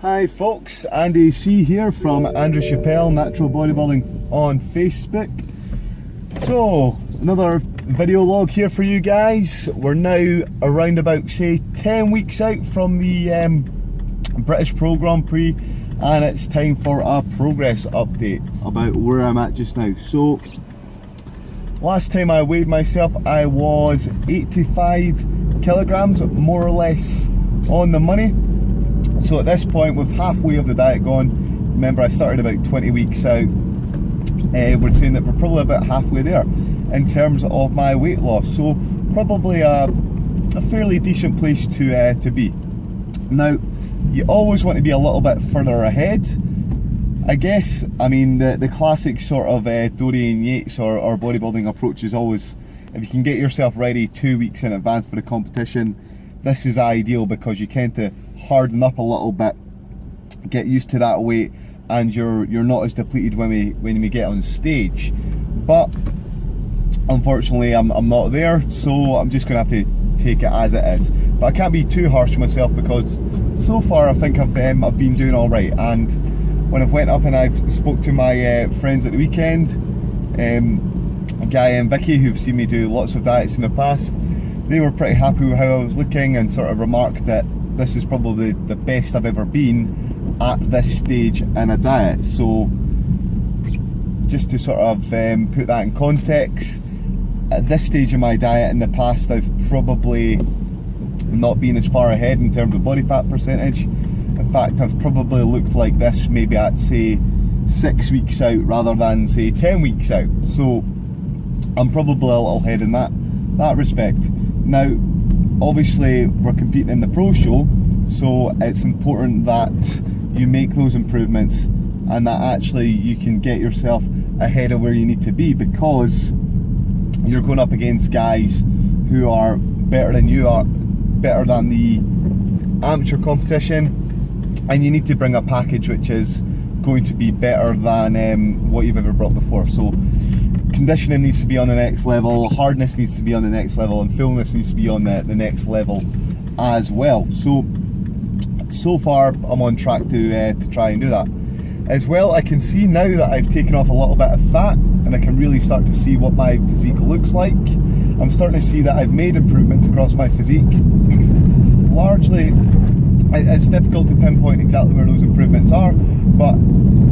Hi folks, Andy C here from Andrew Chappelle Natural Bodybuilding on Facebook. So, another video log here for you guys. We're now around about, say, 10 weeks out from the British Pro Grand Prix, and it's time for a progress update about where I'm at just now. So, last time I weighed myself, I was 85 kilograms, more or less on the money. So at this point, with halfway of the diet gone, remember I started about 20 weeks out, we're saying that we're probably about halfway there in terms of my weight loss. So probably a fairly decent place to be. Now, you always want to be a little bit further ahead, I guess. I mean, the classic sort of Dorian Yates or bodybuilding approach is always, if you can get yourself ready 2 weeks in advance for the competition, this is ideal because you tend to harden up a little bit, get used to that weight, and you're not as depleted when we get on stage. But unfortunately I'm not there, so I'm just gonna have to take it as it is. But I can't be too harsh on myself because so far I think I've been doing all right. And when I've went up and I've spoke to my friends at the weekend, Guy and Vicky, who've seen me do lots of diets in the past, they were pretty happy with how I was looking and sort of remarked that this is probably the best I've ever been at this stage in a diet. So just to sort of put that in context, at this stage of my diet in the past, I've probably not been as far ahead in terms of body fat percentage. In fact, I've probably looked like this maybe at, say, 6 weeks out rather than, say, 10 weeks out. So I'm probably a little ahead in that respect. Now, obviously we're competing in the pro show, so it's important that you make those improvements and that actually you can get yourself ahead of where you need to be, because you're going up against guys who are better than you are, better than the amateur competition, and you need to bring a package which is going to be better than what you've ever brought before. So conditioning needs to be on the next level, hardness needs to be on the next level, and fullness needs to be on the next level as well. So far I'm on track to try and do that. As well, I can see now that I've taken off a little bit of fat and I can really start to see what my physique looks like. I'm starting to see that I've made improvements across my physique. Largely, it's difficult to pinpoint exactly where those improvements are, but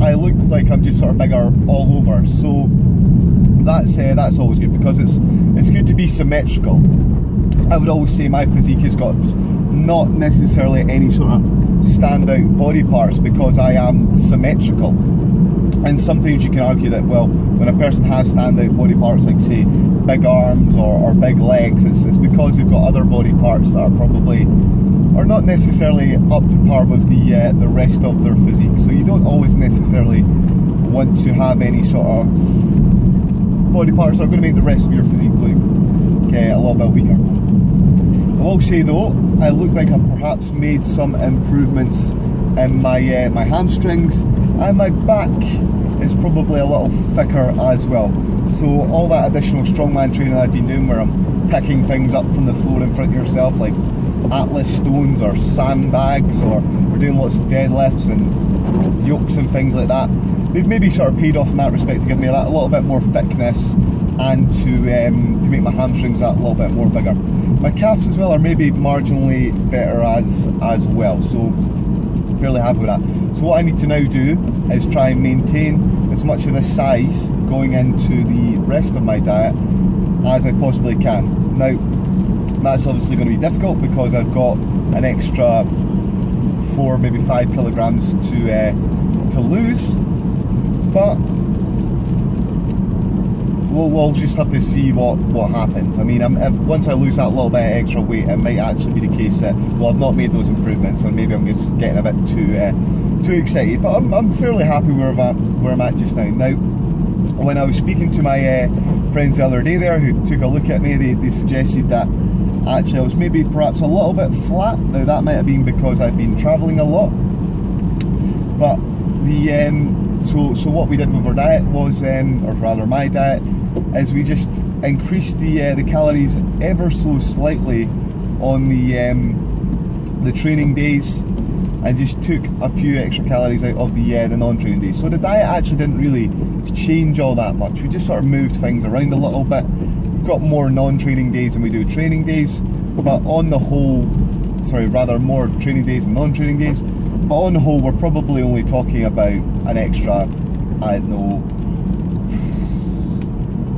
I look like I'm just sort of bigger all over. So that's always good, because it's good to be symmetrical. I would always say my physique has got not necessarily any sort of standout body parts because I am symmetrical. And sometimes you can argue that, well, when a person has standout body parts like, say, big arms or big legs, it's because they've got other body parts that are not necessarily up to par with the rest of their physique. So you don't always necessarily want to have any sort of body parts that are going to make the rest of your physique look a little bit weaker. I will say though, I look like I've perhaps made some improvements in my hamstrings, and my back is probably a little thicker as well. So all that additional strongman training I've been doing, where I'm picking things up from the floor in front of yourself, like Atlas stones or sandbags, or we're doing lots of deadlifts and yokes and things like that, they've maybe sort of paid off in that respect to give me a little bit more thickness and to make my hamstrings that little bit more bigger. My calves as well are maybe marginally better as well, so I'm fairly happy with that. So what I need to now do is try and maintain as much of this size going into the rest of my diet as I possibly can. Now, that's obviously going to be difficult because I've got an extra 4, maybe 5 kilograms to lose, but we'll just have to see what happens. I mean, once I lose that little bit of extra weight, it might actually be the case that, well, I've not made those improvements, and maybe I'm just getting a bit too excited. But I'm fairly happy where I'm at just now. Now, when I was speaking to my friends the other day there, who took a look at me, they suggested that actually I was maybe perhaps a little bit flat. Now that might have been because I've been travelling a lot, but so what we did with our diet was, or rather my diet, is we just increased the calories ever so slightly on the training days, and just took a few extra calories out of the non-training days. So the diet actually didn't really change all that much. We just sort of moved things around a little bit. We've got more non-training days than we do training days, but on the whole, more training days than non-training days, but on the whole we're probably only talking about an extra, I don't know,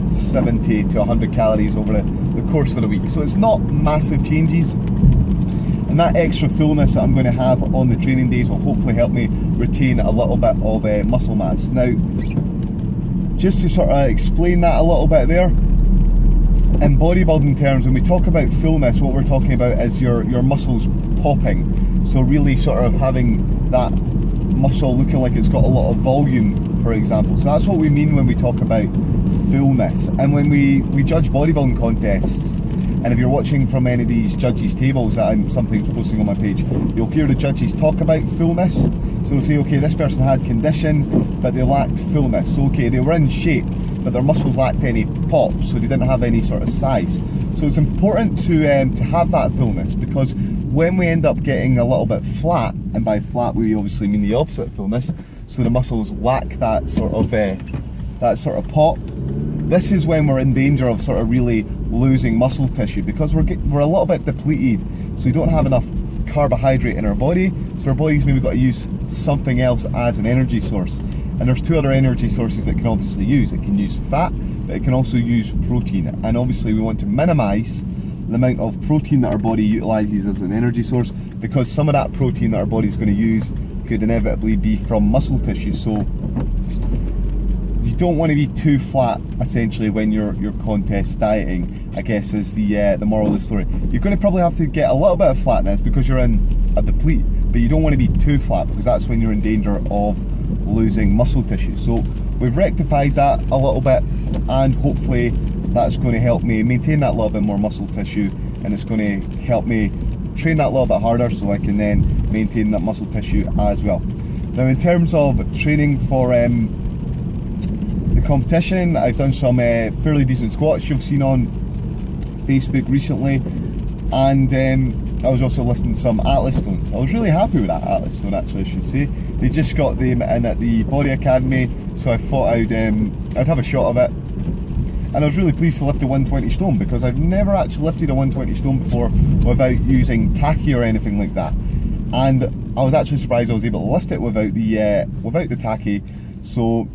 70 to 100 calories over the course of the week. So it's not massive changes, and that extra fullness that I'm going to have on the training days will hopefully help me retain a little bit of muscle mass. Now, just to sort of explain that a little bit there, in bodybuilding terms, when we talk about fullness, what we're talking about is your muscles popping. So really sort of having that muscle looking like it's got a lot of volume, for example. So that's what we mean when we talk about fullness. And when we judge bodybuilding contests, and if you're watching from any of these judges' tables that I'm sometimes posting on my page, you'll hear the judges talk about fullness. So they'll say, okay, this person had condition, but they lacked fullness. So okay, they were in shape, but their muscles lacked any pop, so they didn't have any sort of size. So it's important to have that fullness, because when we end up getting a little bit flat, and by flat we obviously mean the opposite of fullness, so the muscles lack that sort of pop, this is when we're in danger of sort of really losing muscle tissue, because we're a little bit depleted, so we don't have enough carbohydrate in our body, so our body's maybe got to use something else as an energy source. And there's two other energy sources it can obviously use. It can use fat, but it can also use protein. And obviously we want to minimize the amount of protein that our body utilizes as an energy source, because some of that protein that our body's going to use could inevitably be from muscle tissue. So you don't want to be too flat essentially when you're contest dieting, I guess, is the moral of the story. You're going to probably have to get a little bit of flatness because you're in a deplete, but you don't want to be too flat, because that's when you're in danger of losing muscle tissue. So we've rectified that a little bit, and hopefully that's going to help me maintain that little bit more muscle tissue, and it's going to help me train that little bit harder so I can then maintain that muscle tissue as well. Now, in terms of training for the competition, I've done some fairly decent squats you've seen on Facebook recently, and I was also listing some Atlas stones. I was really happy with that Atlas stone, actually, I should say. They just got them in at the Body Academy, so I thought I'd have a shot of it. And I was really pleased to lift a 120 stone, because I've never actually lifted a 120 stone before without using tacky or anything like that. And I was actually surprised I was able to lift it without the tacky. So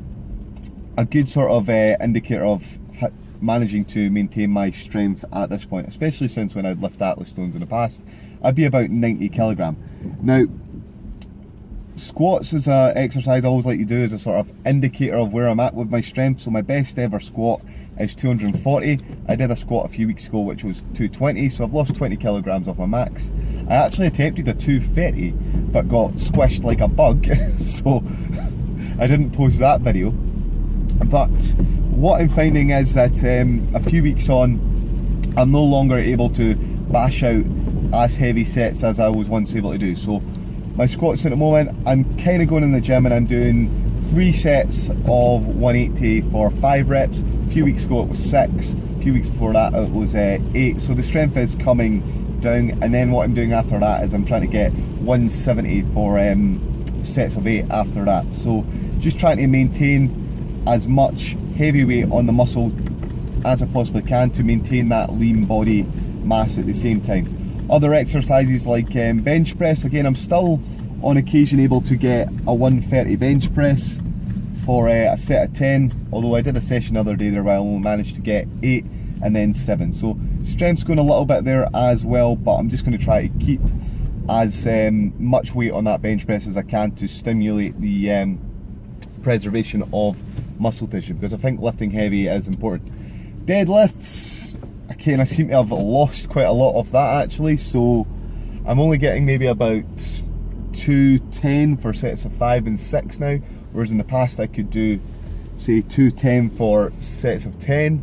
a good sort of indicator of managing to maintain my strength at this point, especially since when I'd lift Atlas stones in the past, I'd be about 90 kilogram. Now, squats is an exercise I always like to do as a sort of indicator of where I'm at with my strength. So my best ever squat is 240. I did a squat a few weeks ago which was 220, so I've lost 20 kilograms off my max. I actually attempted a 230 but got squished like a bug, so I didn't post that video. But what I'm finding is that a few weeks on, I'm no longer able to bash out as heavy sets as I was once able to do. So my squats at the moment, I'm kind of going in the gym and I'm doing 3 sets of 180 for 5 reps. A few weeks ago it was 6, a few weeks before that it was 8. So the strength is coming down, and then what I'm doing after that is I'm trying to get 170 for sets of 8 after that. So just trying to maintain as much heavy weight on the muscle as I possibly can to maintain that lean body mass at the same time. Other exercises like bench press, again, I'm still on occasion able to get a 130 bench press for a set of 10, although I did a session the other day there where I only managed to get 8 and then 7. So strength's going a little bit there as well, but I'm just going to try to keep as much weight on that bench press as I can to stimulate the preservation of muscle tissue, because I think lifting heavy is important. Deadlifts, again, I seem to have lost quite a lot of that actually, so I'm only getting maybe about 210 for sets of 5 and 6 now, whereas in the past I could do say 210 for sets of 10.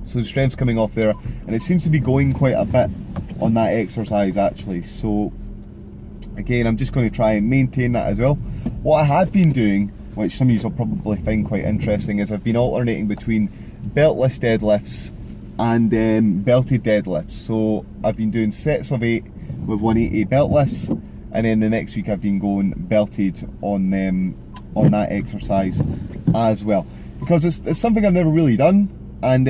So the strength's coming off there, and it seems to be going quite a bit on that exercise actually. So again, I'm just going to try and maintain that as well. What I have been doing, which some of you will probably find quite interesting, is I've been alternating between beltless deadlifts and belted deadlifts. So I've been doing sets of 8 with 180 beltless, and then the next week I've been going belted on that exercise as well, because it's something I've never really done, and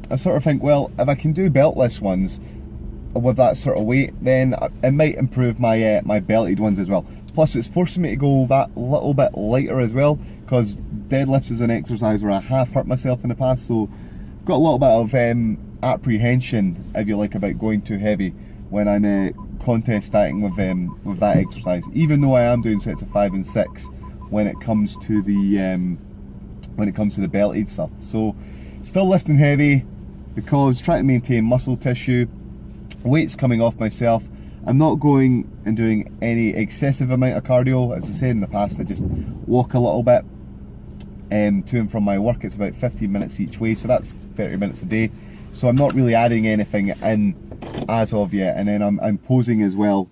I sort of think, well, if I can do beltless ones with that sort of weight, then it might improve my my belted ones as well. Plus it's forcing me to go that little bit lighter as well, because deadlifts is an exercise where I have hurt myself in the past, so I've got a little bit of apprehension, if you like, about going too heavy when I'm contest starting with that exercise, even though I am doing sets of 5 and 6 when it comes to the belted stuff. So still lifting heavy because trying to maintain muscle tissue, weight's coming off myself. I'm not going and doing any excessive amount of cardio. As I said in the past, I just walk a little bit to and from my work. It's about 15 minutes each way, so that's 30 minutes a day. So I'm not really adding anything in as of yet. And then I'm posing as well,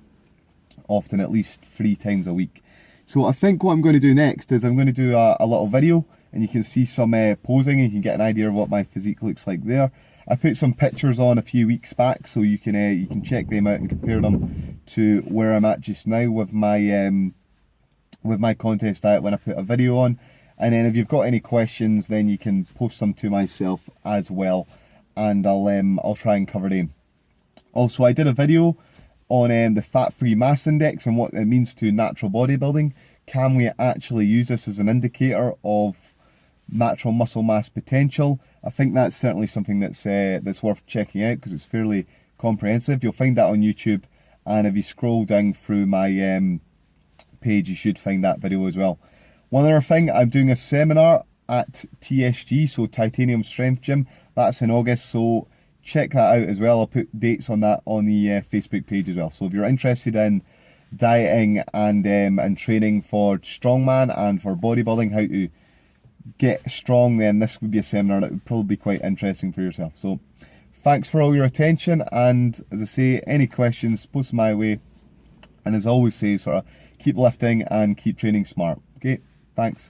often at least 3 times a week. So I think what I'm going to do next is I'm going to do a little video, and you can see some posing, and you can get an idea of what my physique looks like there. I put some pictures on a few weeks back, so you can check them out and compare them to where I'm at just now with my contest diet when I put a video on. And then if you've got any questions, then you can post them to myself as well, and I'll try and cover them. Also, I did a video on the fat-free mass index and what it means to natural bodybuilding. Can we actually use this as an indicator of natural muscle mass potential? I think that's certainly something that's worth checking out, because it's fairly comprehensive. You'll find that on YouTube, and if you scroll down through my page, you should find that video as well. One other thing, I'm doing a seminar at TSG, so Titanium Strength Gym. That's in August, so check that out as well. I'll put dates on that on the Facebook page as well. So if you're interested in dieting and training for strongman and for bodybuilding, how to get strong, then this would be a seminar that would probably be quite interesting for yourself. So thanks for all your attention, and as I say, any questions, post my way, and as I always say, sort of keep lifting and keep training smart. Okay, thanks.